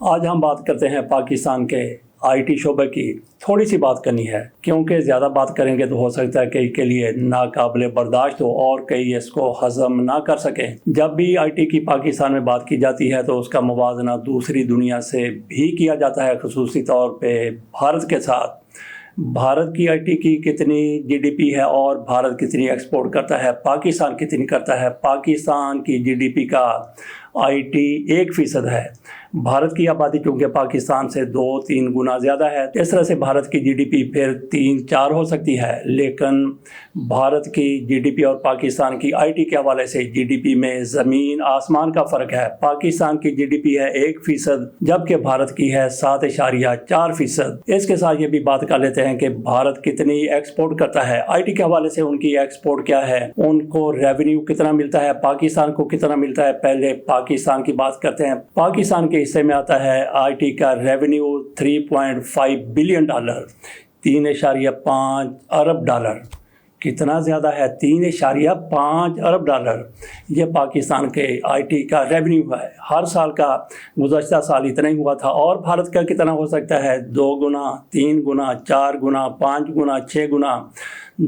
آج ہم بات کرتے ہیں پاکستان کے آئی ٹی شعبے کی۔ تھوڑی سی بات کرنی ہے کیونکہ زیادہ بات کریں گے تو ہو سکتا ہے کئی کے لیے ناقابل برداشت ہو اور کئی اس کو ہضم نہ کر سکیں۔ جب بھی آئی ٹی کی پاکستان میں بات کی جاتی ہے تو اس کا موازنہ دوسری دنیا سے بھی کیا جاتا ہے، خصوصی طور پہ بھارت کے ساتھ۔ بھارت کی آئی ٹی کی کتنی جی ڈی پی ہے اور بھارت کتنی ایکسپورٹ کرتا ہے، پاکستان کتنی کرتا ہے۔ پاکستان کی جی ڈی پی کا آئی ٹی 1% ہے۔ بھارت کی آبادی چونکہ پاکستان سے 2-3 گنا زیادہ ہے، اس طرح سے بھارت کی جی ڈی پی پھر 3-4 ہو سکتی ہے، لیکن بھارت کی جی ڈی پی اور پاکستان کی آئی ٹی کے حوالے سے جی ڈی پی میں زمین آسمان کا فرق ہے۔ پاکستان کی جی ڈی پی ہے 1% جبکہ بھارت کی ہے 7.4%۔ اس کے ساتھ یہ بھی بات کر لیتے ہیں کہ بھارت کتنی ایکسپورٹ کرتا ہے۔ آئی ٹی کے حوالے سے ان کی ایکسپورٹ کیا ہے، ان کو ریونیو کتنا ملتا ہے، پاکستان کو کتنا ملتا ہے۔ پہلے پاکستان کی بات کرتے ہیں۔ پاکستان کے حصے میں آتا ہے آئی ٹی کا ریونیو $3.5 بلین، $3.5 ارب۔ کتنا زیادہ ہے، $3.5 ارب۔ یہ پاکستان کے آئی ٹی کا ریونیو ہے۔ ہر سال کا گزشتہ سال اتنا ہی ہوا تھا، اور بھارت کا کتنا ہو سکتا ہے، 2 گنا، 3 گنا، 4 گنا، 5 گنا، 6 گنا،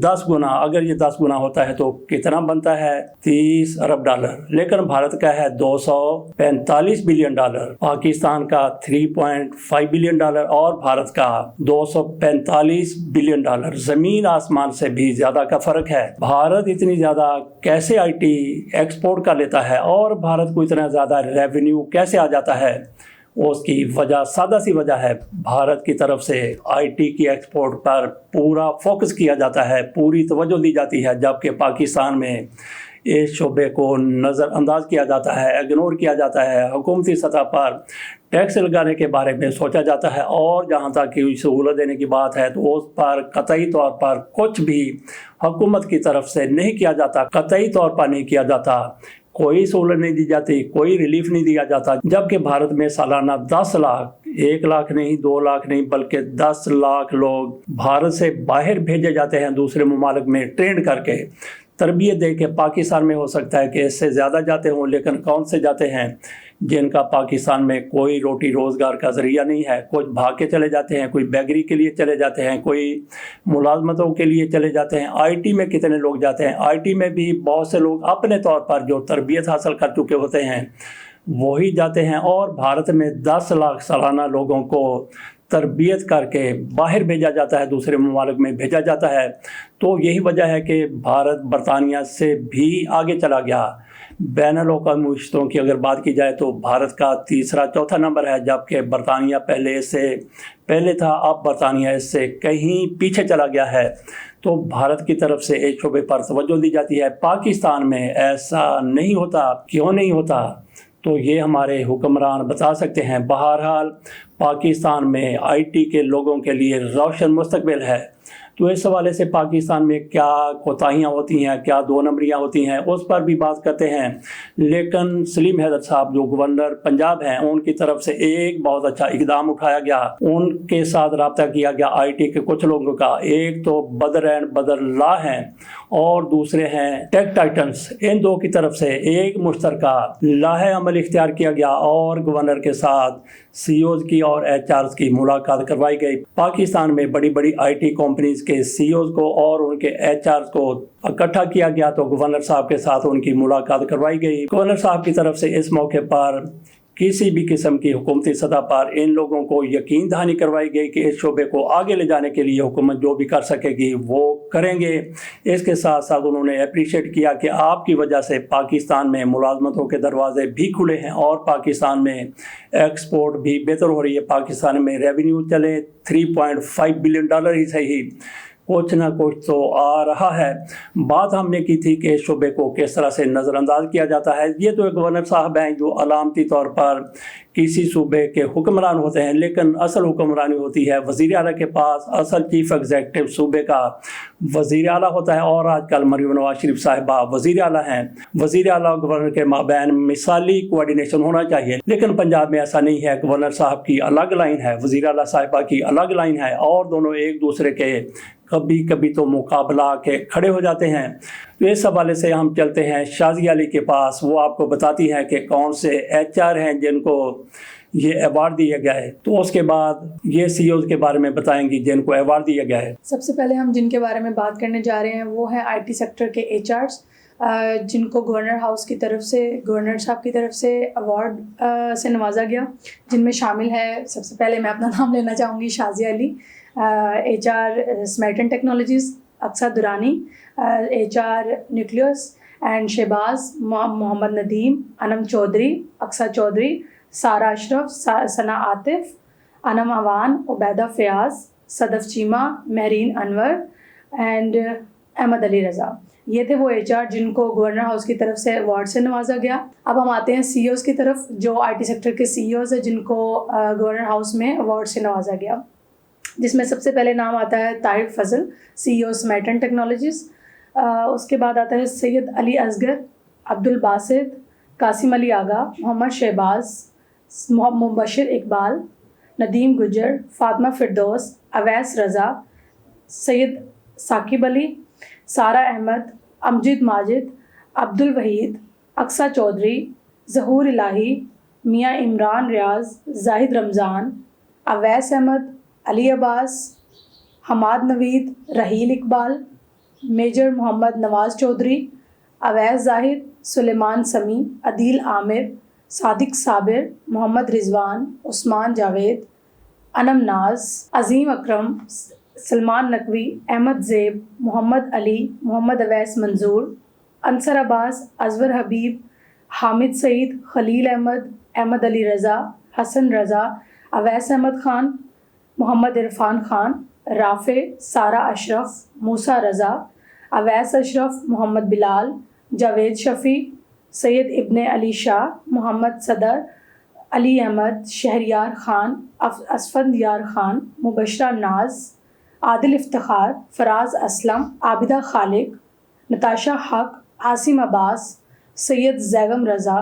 10 گنا۔ اگر یہ 10 گنا ہوتا ہے تو کتنا بنتا ہے، $30 ارب۔ لیکن بھارت کا ہے $245 بلین، پاکستان کا $3.5 بلین اور بھارت کا $245 بلین۔ زمین آسمان سے بھی زیادہ کا فرق ہے۔ بھارت اتنی زیادہ کیسے آئی ٹی ایکسپورٹ کر لیتا ہے اور بھارت کو اتنا زیادہ ریونیو کیسے آ جاتا ہے، اس کی وجہ سادہ سی وجہ ہے، بھارت کی طرف سے آئی ٹی کی ایکسپورٹ پر پورا فوکس کیا جاتا ہے، پوری توجہ دی جاتی ہے، جبکہ پاکستان میں اس شعبے کو نظر انداز کیا جاتا ہے، اگنور کیا جاتا ہے۔ حکومتی سطح پر ٹیکس لگانے کے بارے میں سوچا جاتا ہے، اور جہاں تک کہ سہولت دینے کی بات ہے تو اس پر قطعی طور پر کچھ بھی حکومت کی طرف سے نہیں کیا جاتا، قطعی طور پر نہیں کیا جاتا، کوئی سہولت نہیں دی جاتی، کوئی ریلیف نہیں دیا جاتا۔ جبکہ بھارت میں سالانہ 10 لاکھ، 1 لاکھ نہیں، 2 لاکھ نہیں، بلکہ 10 لاکھ لوگ بھارت سے باہر بھیجے جاتے ہیں دوسرے ممالک میں ٹرینڈ کر کے، تربیت دے کے۔ پاکستان میں ہو سکتا ہے کہ اس سے زیادہ جاتے ہوں، لیکن کون سے جاتے ہیں جن کا پاکستان میں کوئی روٹی روزگار کا ذریعہ نہیں ہے۔ کچھ بھاگ کے چلے جاتے ہیں، کوئی بیکری کے لیے چلے جاتے ہیں، کوئی ملازمتوں کے لیے چلے جاتے ہیں۔ آئی ٹی میں کتنے لوگ جاتے ہیں، آئی ٹی میں بھی بہت سے لوگ اپنے طور پر جو تربیت حاصل کر چکے ہوتے ہیں وہی جاتے ہیں، اور بھارت میں 10 لاکھ سالانہ لوگوں کو تربیت کر کے باہر بھیجا جاتا ہے، دوسرے ممالک میں بھیجا جاتا ہے۔ تو یہی وجہ ہے کہ بھارت برطانیہ سے بھی آگے چلا گیا۔ بین الاقوامی رشتوں کی اگر بات کی جائے تو بھارت کا تیسرا چوتھا نمبر ہے، جبکہ برطانیہ پہلے تھا، اب برطانیہ اس سے کہیں پیچھے چلا گیا ہے۔ تو بھارت کی طرف سے اس شعبے پر توجہ دی جاتی ہے۔ پاکستان میں ایسا نہیں ہوتا، کیوں نہیں ہوتا تو یہ ہمارے حکمران بتا سکتے ہیں۔ بہرحال پاکستان میں آئی ٹی کے لوگوں کے لیے روشن مستقبل ہے۔ تو اس حوالے سے پاکستان میں کیا کوتاہیاں ہوتی ہیں، کیا 2 نمبریاں ہوتی ہیں، اس پر بھی بات کرتے ہیں۔ لیکن سلیم حیدر صاحب جو گورنر پنجاب ہیں، ان کی طرف سے ایک بہت اچھا اقدام اٹھایا گیا، ان کے ساتھ رابطہ کیا گیا آئی ٹی کے کچھ لوگوں کا۔ ایک تو بدر اینڈ بدر لا ہیں اور دوسرے ہیں ٹیک ٹائٹنز، ان 2 کی طرف سے ایک مشترکہ لاہ عمل اختیار کیا گیا اور گورنر کے ساتھ سی اوز کی اور ایچ آرز کی ملاقات کروائی گئی۔ پاکستان میں بڑی بڑی آئی ٹی کمپنیز کے سی اوز کو اور ان کے ایچ آرز کو اکٹھا کیا گیا تو گورنر صاحب کے ساتھ ان کی ملاقات کروائی گئی۔ گورنر صاحب کی طرف سے اس موقع پر کسی بھی قسم کی حکومتی سطح پر ان لوگوں کو یقین دہانی کروائی گئی کہ اس شعبے کو آگے لے جانے کے لیے حکومت جو بھی کر سکے گی وہ کریں گے۔ اس کے ساتھ ساتھ انہوں نے اپریشیٹ کیا کہ آپ کی وجہ سے پاکستان میں ملازمتوں کے دروازے بھی کھلے ہیں اور پاکستان میں ایکسپورٹ بھی بہتر ہو رہی ہے۔ پاکستان میں ریونیو چلے $3.5 بلین ہی صحیح، کچھ نہ کچھ تو آ رہا ہے۔ بات ہم نے کی تھی کہ اس شعبے کو کس طرح سے نظر انداز کیا جاتا ہے۔ یہ تو ایک گورنر صاحب ہیں جو علامتی طور پر کسی صوبے کے حکمران ہوتے ہیں، لیکن اصل حکمرانی ہوتی ہے وزیر اعلیٰ کے پاس۔ اصل چیف ایگزیکٹو صوبے کا وزیر اعلیٰ ہوتا ہے، اور آج کل مریم نواز شریف صاحبہ وزیر اعلیٰ ہیں۔ وزیر اعلیٰ اور گورنر کے مابین مثالی کوآرڈینیشن ہونا چاہیے، لیکن پنجاب میں ایسا نہیں ہے۔ گورنر صاحب کی الگ لائن ہے، وزیر اعلیٰ صاحبہ کی الگ لائن ہے، اور دونوں ایک دوسرے کے کبھی کبھی تو مقابلہ کے کھڑے ہو جاتے ہیں۔ تو اس حوالے سے ہم چلتے ہیں شازیہ علی کے پاس، وہ آپ کو بتاتی ہیں کہ کون سے ایچ آر ہیں جن کو یہ ایوارڈ دیا گیا ہے، تو اس کے بعد یہ سی اوز کے بارے میں بتائیں گی جن کو ایوارڈ دیا گیا ہے۔ سب سے پہلے ہم جن کے بارے میں بات کرنے جا رہے ہیں وہ ہیں آئی ٹی سیکٹر کے ایچ آرس، جن کو گورنر ہاؤس کی طرف سے، گورنر صاحب کی طرف سے ایوارڈ سے نوازا گیا، جن میں شامل ہے، سب سے پہلے میں اپنا نام لینا چاہوں گی، Shazia Ali, H R Smeaton technologies, Aqsa Durrani, H R nucleus and Shahbaz, Muhammad Nadeem, Anam Chaudhry, Aqsa Chaudhry, Sara Ashraf, Sana Atif, Anam Awan, Ubaida Fayyaz, Sadaf Cheema, Mehreen Anwar and Ahmed Ali Raza. یہ تھے وہ ایچ آر جن کو گورنر ہاؤس کی طرف سے ایوارڈ سے نوازا گیا۔ اب ہم آتے ہیں سی اوز کی طرف، جو آئی ٹی سیکٹر کے سی اوز ہیں جن کو گورنر ہاؤس میں ایوارڈ سے نوازا گیا، جس میں سب سے پہلے نام آتا ہے طاہر فضل، سی او اسمیٹن ٹیکنالوجیز۔ اس کے بعد آتا ہے سید علی اصغر، عبد الباسط، قاسم علی آغا، محمد شہباز، مبشر اقبال، ندیم گجر، فاطمہ فردوس، اویس رضا، سید ثاقب علی، سارہ احمد، امجد ماجد، عبد الوحید، اقصیٰ چودھری، ظہور الہی، میاں عمران ریاض، زاہد رمضان، اویس احمد، علی عباس، حماد نوید، رحیل اقبال، میجر محمد نواز چودھری، اویس زاہد، سلیمان سمیع، عدیل عامر، صادق صابر، محمد رضوان، عثمان جاوید، انم ناز، عظیم اکرم، سلمان نقوی، احمد زیب، محمد علی، محمد اویس منظور، انصر عباس، ازور حبیب، حامد سعید، خلیل احمد، احمد علی رضا، حسن رضا، اویس احمد خان، محمد عرفان خان، رافع، سارہ اشرف، موسیٰ رضا، اویس اشرف، محمد بلال، جاوید شفیع، سید ابن علی شاہ، محمد صدر، علی احمد، شہریار خان، اسفندیار خان، مبشرہ ناز، عادل افتخار، فراز اسلم، عابدہ خالق، نتاشا حق، عاصم عباس، سید زیغم رضا،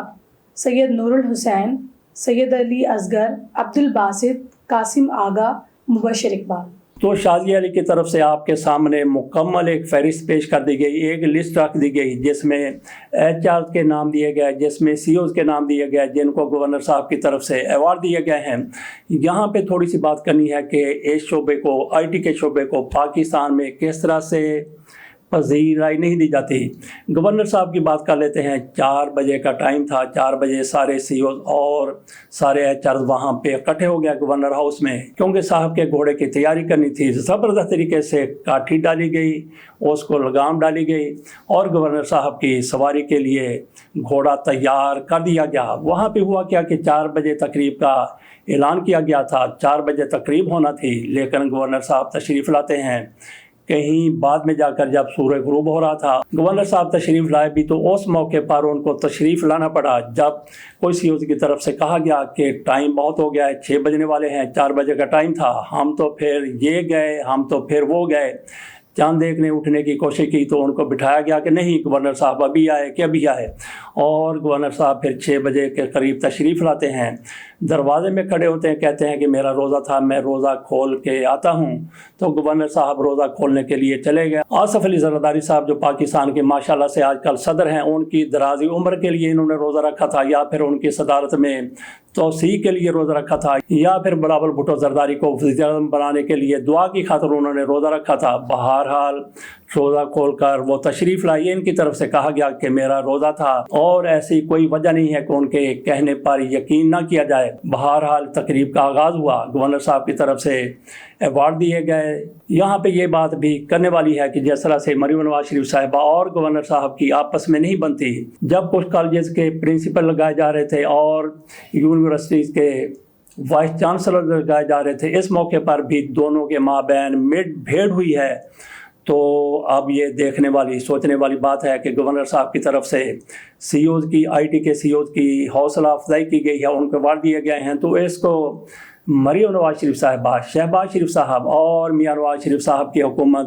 سید نور الحسین، سید علی اصغر، عبد الباسط، قاسم آغا، مبشر اقبال۔ تو شازیہ علی کی طرف سے آپ کے سامنے مکمل ایک فہرست پیش کر دی گئی، ایک لسٹ رکھ دی گئی جس میں ایچ آر کے نام دیے گئے، جس میں سی اوز کے نام دیے گئے جن کو گورنر صاحب کی طرف سے ایوارڈ دیے گئے ہیں۔ یہاں پہ تھوڑی سی بات کرنی ہے کہ اس شعبے کو، آئی ٹی کے شعبے کو پاکستان میں کس طرح سے پذیرائی نہیں دی جاتی۔ گورنر صاحب کی بات کر لیتے ہیں، 4 بجے کا ٹائم تھا، 4 بجے سارے سی اوز اور سارے ایچ آر وہاں پہ اکٹھے ہو گیا گورنر ہاؤس میں، کیونکہ صاحب کے گھوڑے کی تیاری کرنی تھی۔ زبردست طریقے سے کاٹھی ڈالی گئی، اس کو لگام ڈالی گئی اور گورنر صاحب کی سواری کے لیے گھوڑا تیار کر دیا گیا۔ وہاں پہ ہوا کیا کہ 4 بجے تقریب کا اعلان کیا گیا تھا، 4 بجے تقریب ہونا تھی، لیکن گورنر صاحب تشریف لاتے ہیں کہیں بعد میں جا کر، جب سورج غروب ہو رہا تھا۔ گورنر صاحب تشریف لائے بھی تو اس موقع پر ان کو تشریف لانا پڑا جب کوئی سی اوز کی طرف سے کہا گیا کہ ٹائم بہت ہو گیا ہے، 6 بجنے والے ہیں، 4 بجے کا ٹائم تھا، ہم تو پھر یہ گئے، ہم تو پھر وہ گئے۔ چاند دیکھنے اٹھنے کی کوشش کی تو ان کو بٹھایا گیا کہ نہیں، گورنر صاحب ابھی آئے کہ ابھی آئے، اور گورنر صاحب پھر 6 بجے کے قریب تشریف لاتے ہیں، دروازے میں کھڑے ہوتے ہیں، کہتے ہیں کہ میرا روزہ تھا، میں روزہ کھول کے آتا ہوں۔ تو گورنر صاحب روزہ کھولنے کے لیے چلے گئے۔ آصف علی زرداری صاحب جو پاکستان کے ماشاءاللہ سے آج کل صدر ہیں، ان کی درازی عمر کے لیے انہوں نے روزہ رکھا تھا، یا پھر ان کی صدارت میں توسیع کے لیے روزہ رکھا تھا، یا پھر بلاول بھٹو زرداری کو وزیر اعظم بنانے کے لیے دعا کی خاطر انہوں نے روزہ رکھا تھا۔ بہرحال روزہ کھول کر وہ تشریف لائے، ان کی طرف سے کہا گیا کہ میرا روزہ تھا، اور ایسی کوئی وجہ نہیں ہے کہ ان کے کہنے پر یقین نہ کیا جائے۔ بہرحال تقریب کا آغاز ہوا، گورنر صاحب کی طرف سے ایوارڈ دیے گئے۔ یہاں پہ یہ بات بھی کرنے والی ہے کہ جس طرح سے مریم نواز شریف صاحبہ اور گورنر صاحب کی آپس میں نہیں بنتی، جب کچھ کالجز کے پرنسپل لگائے جا رہے تھے اور یونیورسٹیز کے وائس چانسلر لگائے جا رہے تھے، اس موقع پر بھی دونوں کے مابین مڈ بھیڑ ہوئی ہے۔ تو اب یہ دیکھنے والی، سوچنے والی بات ہے کہ گورنر صاحب کی طرف سے سی اوز کی، آئی ٹی کے سی اوز کی حوصلہ افزائی کی گئی ہے، ان کو ایوارڈ دیے گئے ہیں، تو اس کو مریم نواز شریف صاحبہ، شہباز شریف صاحب اور میاں نواز شریف صاحب کی حکومت